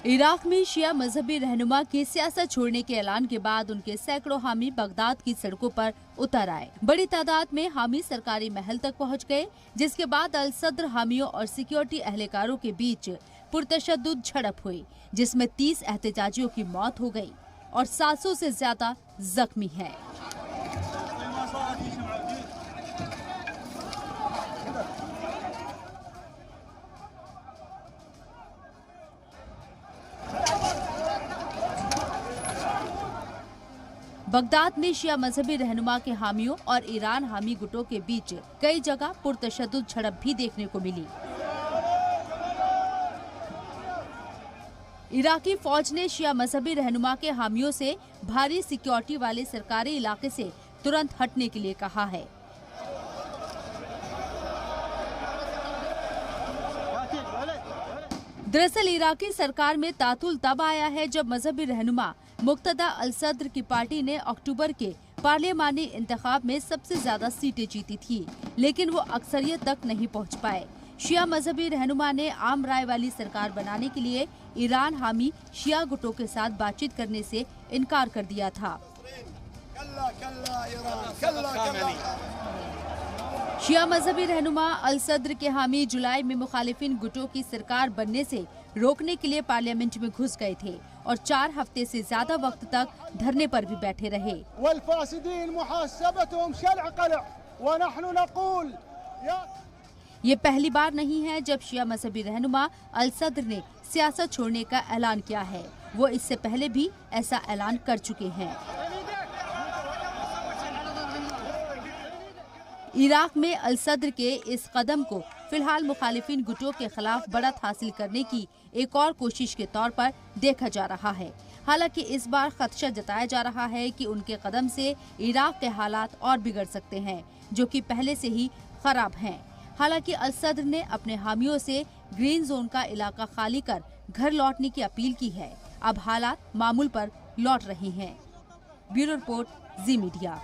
Iraq में शिया मजहबी रहनुमा के सियासत छोड़ने के ऐलान के बाद उनके सैकड़ों हामी बगदाद की सड़कों पर उतर आए। बड़ी तादाद में हामी सरकारी महल तक पहुंच गए, जिसके बाद अल सद्र हामियों और सिक्योरिटी एहलकारों के बीच पुरतशद्दुद झड़प हुई, जिसमें 30 एहतजाजियों की मौत हो गई और 700 से ज्यादा जख्मी हैं। बगदाद में शिया मजहबी रहनुमा के हामियों और ईरान हामी गुटों के बीच कई जगह पुरतशद्दुद झड़प भी देखने को मिली। इराकी फौज ने शिया मजहबी रहनुमा के हामियों से भारी सिक्योरिटी वाले सरकारी इलाके से तुरंत हटने के लिए कहा है। दरअसल इराकी सरकार में तातुल तब आया है जब मजहबी रहनुमा मुक्तदा अल सद्र की पार्टी ने अक्टूबर के पार्लियामानी इंतखाब में सबसे ज्यादा सीटें जीती थी, लेकिन वो अक्सरियत तक नहीं पहुंच पाए। शिया मजहबी रहनुमा ने आम राय वाली सरकार बनाने के लिए ईरान हामी शिया गुटों के साथ बातचीत करने से इनकार कर दिया था। शिया मजहबी रहनुमा अल सद्र के हामी जुलाई में मुखालिफिन गुटों की सरकार बनने से रोकने के लिए पार्लियामेंट में घुस गए थे और 4 हफ्ते से ज्यादा वक्त तक धरने पर भी बैठे रहे। ये पहली बार नहीं है जब शिया मजहबी रहनुमा अल सद्र ने सियासत छोड़ने का ऐलान किया है। वो इससे पहले भी ऐसा ऐलान कर चुके हैं। इराक में अल सद्र के इस कदम को फिलहाल मुखालिफिन गुटों के खिलाफ बढ़त हासिल करने की एक और कोशिश के तौर पर देखा जा रहा है। हालांकि इस बार खदशा जताया जा रहा है कि उनके कदम से इराक के हालात और बिगड़ सकते हैं, जो कि पहले से ही खराब हैं। हालांकि अल सद्र ने अपने हामियों से ग्रीन जोन का इलाका खाली कर घर लौटने की अपील की है। अब हालात मामूल पर लौट रहे हैं। ब्यूरो रिपोर्ट, जी मीडिया।